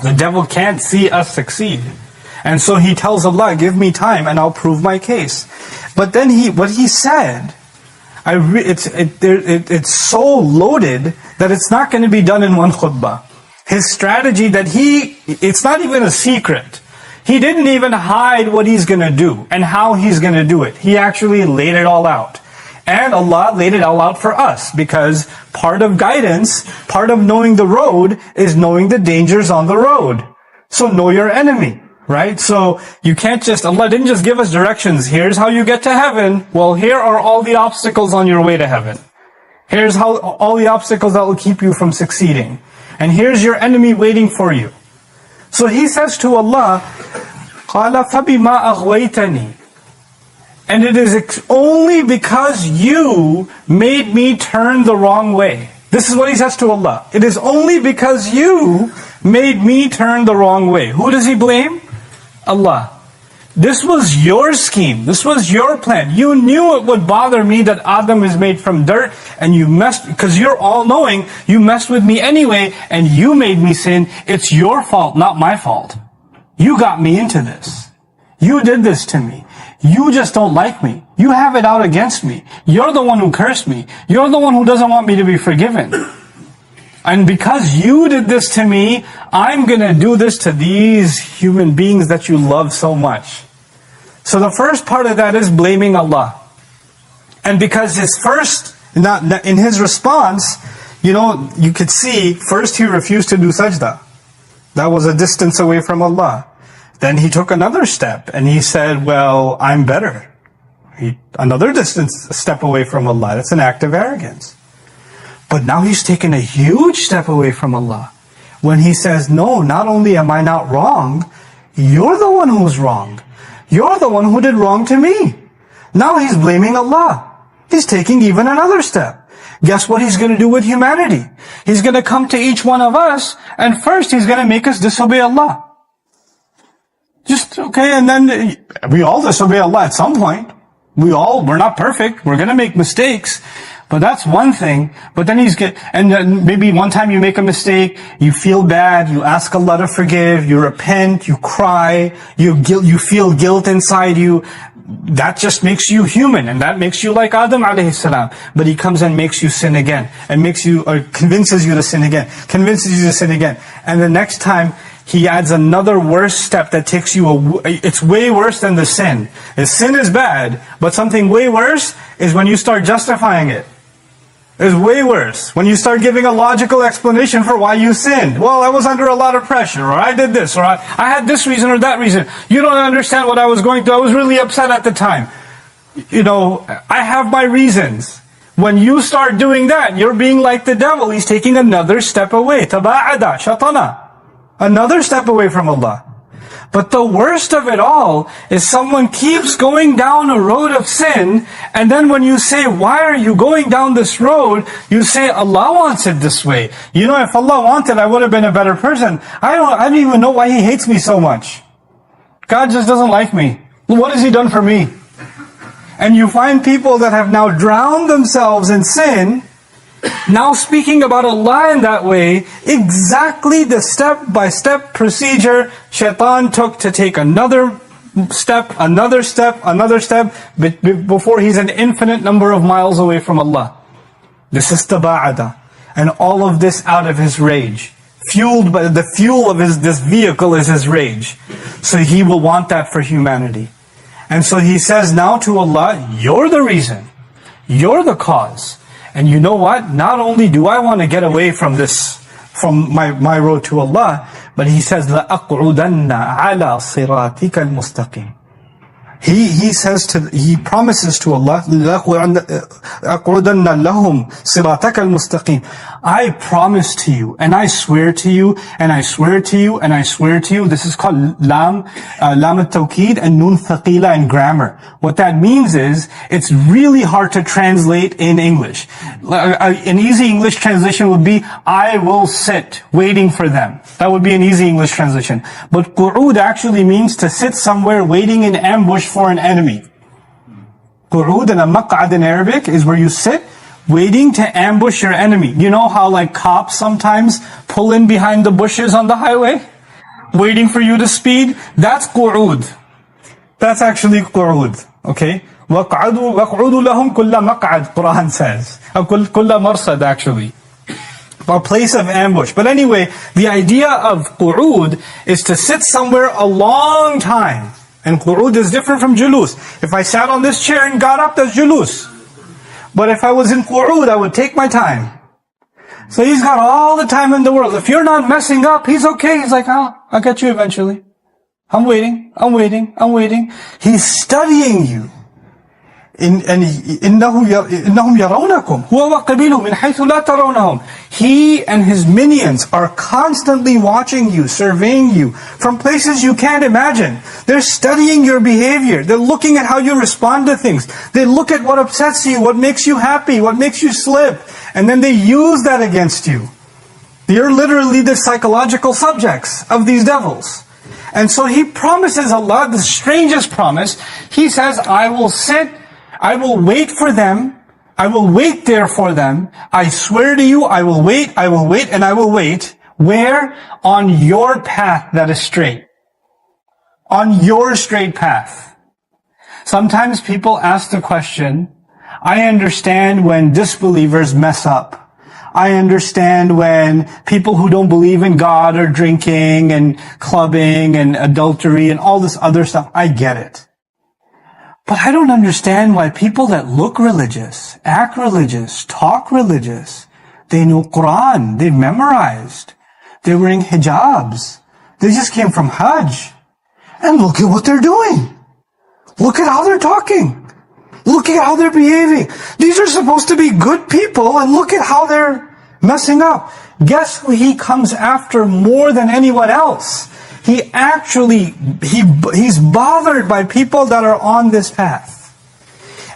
The devil can't see us succeed. And so he tells Allah, give me time and I'll prove my case. But then what he said, it's so loaded that it's not going to be done in one khutbah. His strategy it's not even a secret. He didn't even hide what he's going to do and how he's going to do it. He actually laid it all out. And Allah laid it all out for us, because part of guidance, part of knowing the road is knowing the dangers on the road. So know your enemy, right? So you can't Allah didn't just give us directions. Here's how you get to heaven. Well, here are all the obstacles on your way to heaven. Here's all the obstacles that will keep you from succeeding. And here's your enemy waiting for you. So he says to Allah, قَالَ فَبِمَا أَغْوَيْتَنِي. And it is only because you made me turn the wrong way. This is what he says to Allah. It is only because you made me turn the wrong way. Who does he blame? Allah. This was your scheme. This was your plan. You knew it would bother me that Adam is made from dirt, and you because you're all-knowing, you messed with me anyway, and you made me sin. It's your fault, not my fault. You got me into this. You did this to me. You just don't like me. You have it out against me. You're the one who cursed me. You're the one who doesn't want me to be forgiven. And because you did this to me, I'm going to do this to these human beings that you love so much. So the first part of that is blaming Allah. And because in his response, you could see, first he refused to do sajda. That was a distance away from Allah. Then he took another step and he said, well, I'm better. Another step away from Allah. That's an act of arrogance. But now he's taken a huge step away from Allah. When he says, no, not only am I not wrong, you're the one who's wrong. You're the one who did wrong to me. Now he's blaming Allah. He's taking even another step. Guess what he's going to do with humanity? He's going to come to each one of us, and first he's going to make us disobey Allah. And then we all disobey Allah at some point. We're not perfect. We're going to make mistakes. But that's one thing. But then and then maybe one time you make a mistake, you feel bad, you ask Allah to forgive, you repent, you cry, you feel guilt inside you. That just makes you human, and that makes you like Adam alayhi salam. But he comes and makes you sin again, and convinces you to sin again, And the next time, he adds another worse step that takes you it's way worse than the sin. The sin is bad, but something way worse is when you start justifying it. It's way worse. When you start giving a logical explanation for why you sinned. Well, I was under a lot of pressure, or I did this, or I had this reason or that reason. You don't understand what I was going through. I was really upset at the time. I have my reasons. When you start doing that, you're being like the devil. He's taking another step away. Taba'ada, shatana. Another step away from Allah. But the worst of it all is someone keeps going down a road of sin, and then when you say, why are you going down this road? You say, Allah wants it this way. If Allah wanted, I would have been a better person. I don't even know why He hates me so much. God just doesn't like me. What has He done for me? And you find people that have now drowned themselves in sin, now speaking about Allah in that way, exactly the step-by-step procedure Shaitan took to take another step, before he's an infinite number of miles away from Allah. This is taba'ada. And all of this out of his rage. Fueled by the fuel of this vehicle is his rage. So he will want that for humanity. And so he says now to Allah, you're the reason. You're the cause. And you know what? Not only do I want to get away from my road to Allah, but he says, لَأَقْعُدَنَّ عَلَى صِرَاطِكَ الْمُسْتَقِيمِ. He promises to Allah, أَقْعُدَنَّ لَهُمْ صِرَاطَكَ الْمُسْتَقِيمِ. I promise to you, and I swear to you, and I swear to you, and I swear to you. This is called lam al-tawqid and nun thaqila in grammar. What that means is, it's really hard to translate in English. An easy English translation would be, I will sit waiting for them. That would be an easy English translation. But qu'ud actually means to sit somewhere waiting in ambush for an enemy. Qu'ud and a maq'ad in Arabic is where you sit waiting to ambush your enemy. You know how cops sometimes pull in behind the bushes on the highway? waiting for you to speed, that's qu'ud. That's actually qu'ud, okay? وَقْعُدُوا لَهُمْ كُلَّ مَقْعَدْ, Quran says. كُلَّ مَرْصَدْ actually. A place of ambush. But anyway, the idea of qu'ud is to sit somewhere a long time. And qu'ud is different from julus. If I sat on this chair and got up, that's julus. But if I was in qu'ud, I would take my time. So he's got all the time in the world. If you're not messing up, he's okay. He's like, oh, I'll get you eventually. I'm waiting. He's studying you. إنهم يرونكم هو وقبيله من حيث لا ترونهم. He and his minions are constantly watching you, surveying you from places you can't imagine. They're studying your behavior. They're looking at how you respond to things. They look at what upsets you, what makes you happy, what makes you slip, and then they use that against you. You're literally the psychological subjects of these devils. And so he promises Allah the strangest promise. He says, I will wait for them. I will wait there for them. I swear to you, I will wait, and I will wait. Where? On your path that is straight. On your straight path. Sometimes people ask the question, I understand when disbelievers mess up. I understand when people who don't believe in God are drinking and clubbing and adultery and all this other stuff. I get it. But I don't understand why people that look religious, act religious, talk religious, they know Quran, they've memorized, they're wearing hijabs, they just came from Hajj, and look at what they're doing. Look at how they're talking. Look at how they're behaving. These are supposed to be good people, and look at how they're messing up. Guess who he comes after more than anyone else? He's bothered by people that are on this path.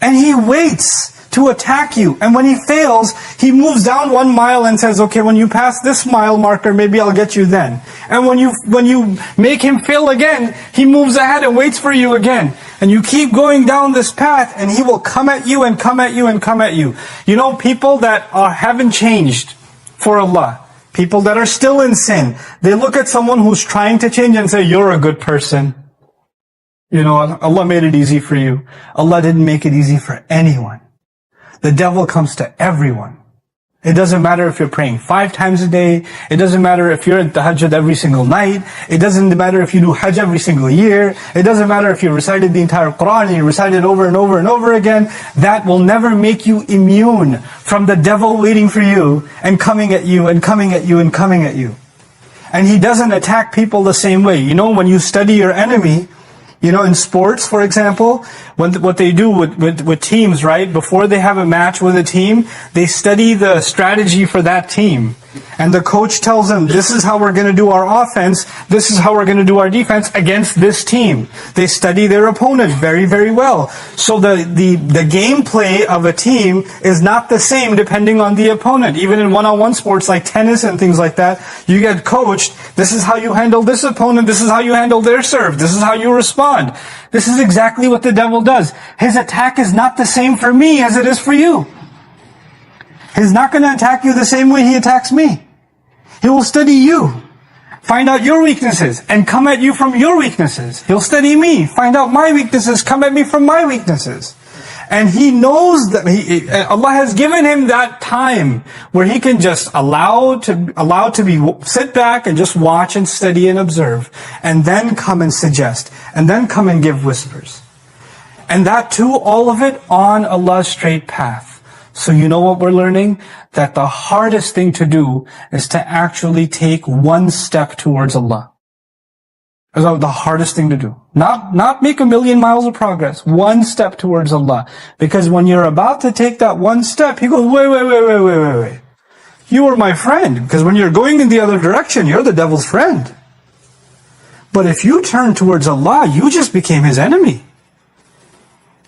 And he waits to attack you. And when he fails, he moves down 1 mile and says, okay, when you pass this mile marker, maybe I'll get you then. And when you make him fail again, he moves ahead and waits for you again. And you keep going down this path, and he will come at you and come at you and come at you. You know, people that haven't changed for Allah, people that are still in sin, they look at someone who's trying to change and say, you're a good person. You know, Allah made it easy for you. Allah didn't make it easy for anyone. The devil comes to everyone. It doesn't matter if you're praying 5 times a day. It doesn't matter if you're at the Hajj every single night. It doesn't matter if you do Hajj every single year. It doesn't matter if you recited the entire Quran and you recite it over and over and over again. That will never make you immune from the devil waiting for you and coming at you and coming at you and coming at you. And he doesn't attack people the same way. You know, when you study your enemy, you know, in sports, for example, what they do with teams, right? Before they have a match with a team, they study the strategy for that team. And the coach tells them, this is how we're going to do our offense, this is how we're going to do our defense against this team. They study their opponent very, very well. So the gameplay of a team is not the same depending on the opponent. Even in one-on-one sports like tennis and things like that, you get coached, this is how you handle this opponent, this is how you handle their serve, this is how you respond. This is exactly what the devil does. His attack is not the same for me as it is for you. He's not going to attack you the same way he attacks me. He will study you, find out your weaknesses, and come at you from your weaknesses. He'll study me, find out my weaknesses, come at me from my weaknesses. And he knows that Allah has given him that time where he can just allow to sit back and just watch and study and observe, and then come and suggest, and then come and give whispers. And that too, all of it on Allah's straight path. So you know what we're learning? That the hardest thing to do is to actually take one step towards Allah. That's the hardest thing to do. Not make 1,000,000 miles of progress. One step towards Allah. Because when you're about to take that one step, He goes, wait. You were my friend. Because when you're going in the other direction, you're the devil's friend. But if you turn towards Allah, you just became His enemy.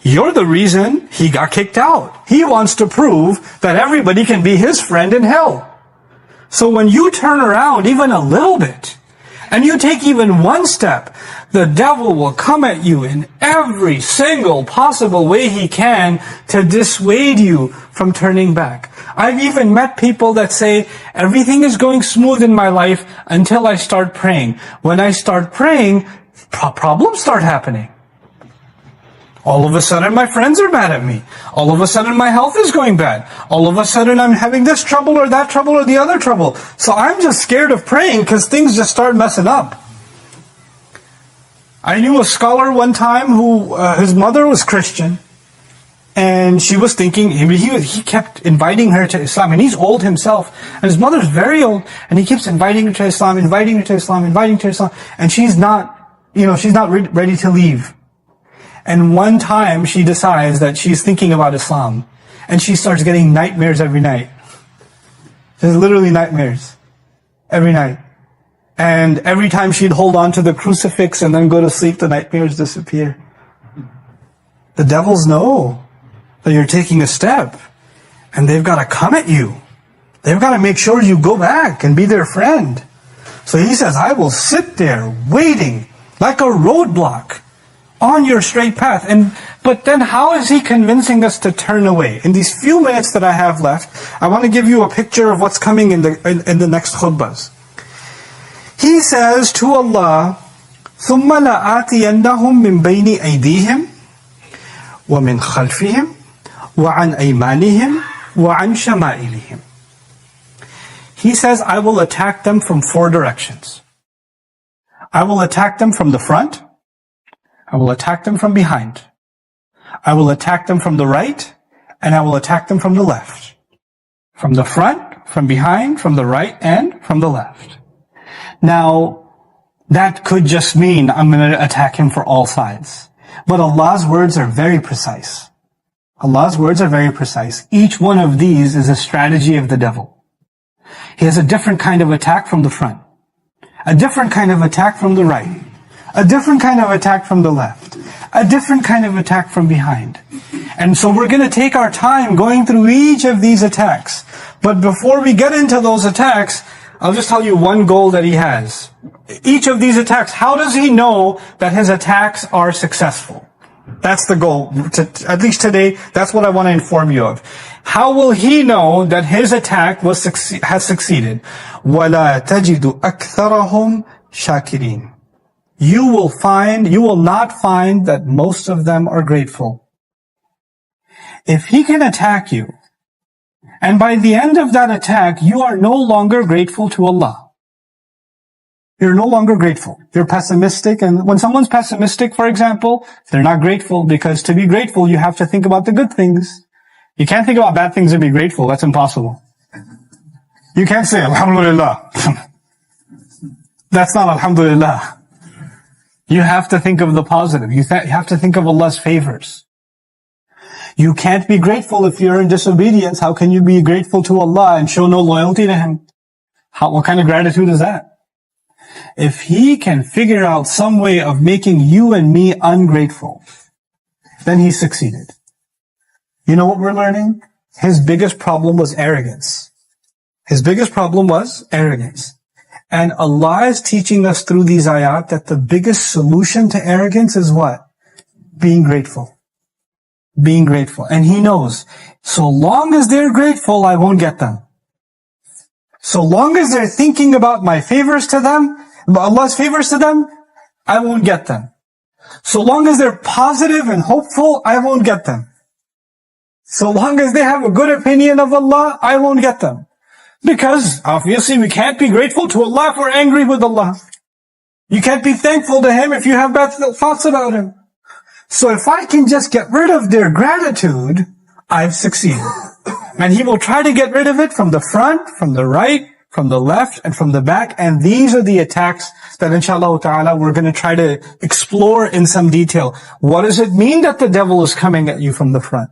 You're the reason He got kicked out. He wants to prove that everybody can be His friend in hell. So when you turn around even a little bit, and you take even one step, the devil will come at you in every single possible way he can to dissuade you from turning back. I've even met people that say, everything is going smooth in my life until I start praying. When I start praying, problems start happening. All of a sudden my friends are mad at me. All of a sudden my health is going bad. All of a sudden I'm having this trouble or that trouble or the other trouble. So I'm just scared of praying because things just start messing up. I knew a scholar one time who, his mother was Christian. And she was thinking, he kept inviting her to Islam. And he's old himself. And his mother's very old. And he keeps inviting her to Islam, inviting her to Islam, inviting her to Islam. And she's not ready to leave. And one time she decides that she's thinking about Islam. And she starts getting nightmares every night. There's literally nightmares. Every night. And every time she'd hold on to the crucifix and then go to sleep, the nightmares disappear. The devils know that you're taking a step. And they've got to come at you. They've got to make sure you go back and be their friend. So he says, I will sit there waiting like a roadblock on your straight path. But then how is he convincing us to turn away? In these few minutes that I have left, I want to give you a picture of what's coming in the next khutbahs. He says to Allah, ثُمَّ لَآتِيَنَّهُمْ مِنْ بَيْنِ أَيْدِيهِمْ وَمِنْ خَلْفِهِمْ وَعَنْ أَيْمَانِهِمْ وَعَنْ شَمَائِلِهِمْ. He says, I will attack them from 4 directions. I will attack them from the front. I will attack them from behind. I will attack them from the right, and I will attack them from the left. From the front, from behind, from the right, and from the left. Now, that could just mean I'm going to attack him for all sides. But Allah's words are very precise. Allah's words are very precise. Each one of these is a strategy of the devil. He has a different kind of attack from the front. A different kind of attack from the right. A different kind of attack from the left. A different kind of attack from behind. And so we're going to take our time going through each of these attacks. But before we get into those attacks, I'll just tell you one goal that he has. Each of these attacks, how does he know that his attacks are successful? That's the goal. At least today, that's what I want to inform you of. How will he know that his attack has succeeded? وَلَا تَجِدُ أَكْثَرَهُمْ شَاكِرِينَ. You will not find that most of them are grateful. If he can attack you, and by the end of that attack, you are no longer grateful to Allah. You're no longer grateful. You're pessimistic, and when someone's pessimistic, for example, they're not grateful, because to be grateful, you have to think about the good things. You can't think about bad things and be grateful. That's impossible. You can't say, Alhamdulillah. That's not Alhamdulillah. You have to think of the positive. You have to think of Allah's favors. You can't be grateful if you're in disobedience. How can you be grateful to Allah and show no loyalty to Him? What kind of gratitude is that? If He can figure out some way of making you and me ungrateful, then He succeeded. You know what we're learning? His biggest problem was arrogance. His biggest problem was arrogance. And Allah is teaching us through these ayat that the biggest solution to arrogance is what? Being grateful. Being grateful. And He knows, so long as they're grateful, I won't get them. So long as they're thinking about my favors to them, Allah's favors to them, I won't get them. So long as they're positive and hopeful, I won't get them. So long as they have a good opinion of Allah, I won't get them. Because, obviously, we can't be grateful to Allah if we're angry with Allah. You can't be thankful to Him if you have bad thoughts about Him. So if I can just get rid of their gratitude, I've succeeded. And He will try to get rid of it from the front, from the right, from the left, and from the back. And these are the attacks that, inshallah ta'ala, we're going to try to explore in some detail. What does it mean that the devil is coming at you from the front?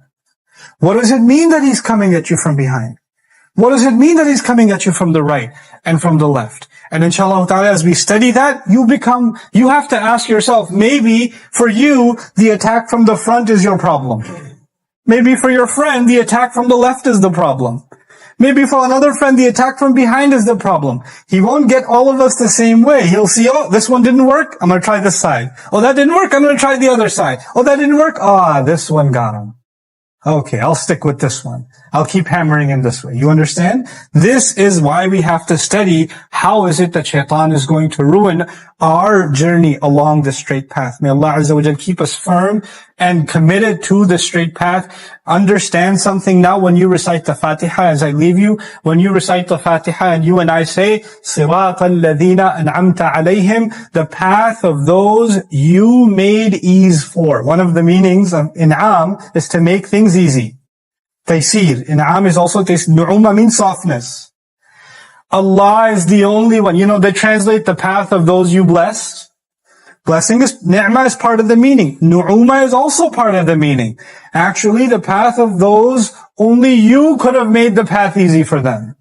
What does it mean that he's coming at you from behind? What does it mean that he's coming at you from the right and from the left? And inshallah ta'ala, as we study that, you have to ask yourself, maybe for you, the attack from the front is your problem. Maybe for your friend, the attack from the left is the problem. Maybe for another friend, the attack from behind is the problem. He won't get all of us the same way. He'll see, oh, this one didn't work, I'm going to try this side. Oh, that didn't work, I'm going to try the other side. Oh, that didn't work, this one got him. Okay, I'll stick with this one. I'll keep hammering in this way. You understand? This is why we have to study how is it that Shaitan is going to ruin our journey along the straight path. May Allah Azza wa Jal keep us firm and committed to the straight path. Understand something now when you recite the Fatiha, as I leave you, when you recite the Fatiha and you and I say, صِرَاطَ الَّذِينَ أَنْعَمْتَ عَلَيْهِمْ, the path of those you made ease for. One of the meanings of in'am is to make things easy. Taysir. In'am is also taysir. Nu'uma means softness. Allah is the only one. You know, they translate the path of those you blessed. Blessing is, ni'mah is part of the meaning. Nu'uma is also part of the meaning. Actually, the path of those, only you could have made the path easy for them.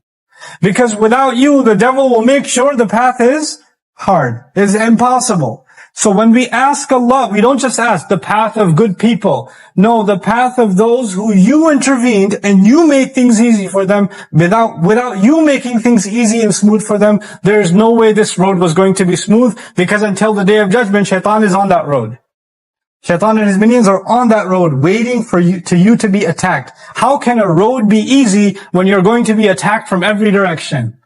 Because without you, the devil will make sure the path is hard. It's impossible. So when we ask Allah, we don't just ask the path of good people. No, the path of those who you intervened and you made things easy for them. Without you making things easy and smooth for them, there is no way this road was going to be smooth, because until the day of judgment, Shaitan is on that road. Shaitan and his minions are on that road waiting for you to be attacked. How can a road be easy when you're going to be attacked from every direction?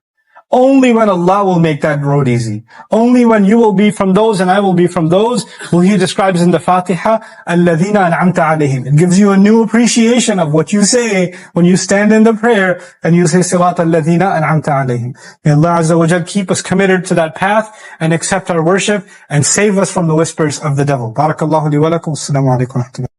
Only when Allah will make that road easy. Only when you will be from those and I will be from those who He describes in the Fatiha, الَّذِينَ أَنْعَمْتَ عَلَيْهِمْ. It gives you a new appreciation of what you say when you stand in the prayer and you say, صِرَاطَ الَّذِينَ أَنْعَمْتَ عَلَيْهِمْ. May Allah Azza wa Jal keep us committed to that path and accept our worship and save us from the whispers of the devil. Barakallahu li wa lakum. Assalamu alaikum wa rahmatullahi.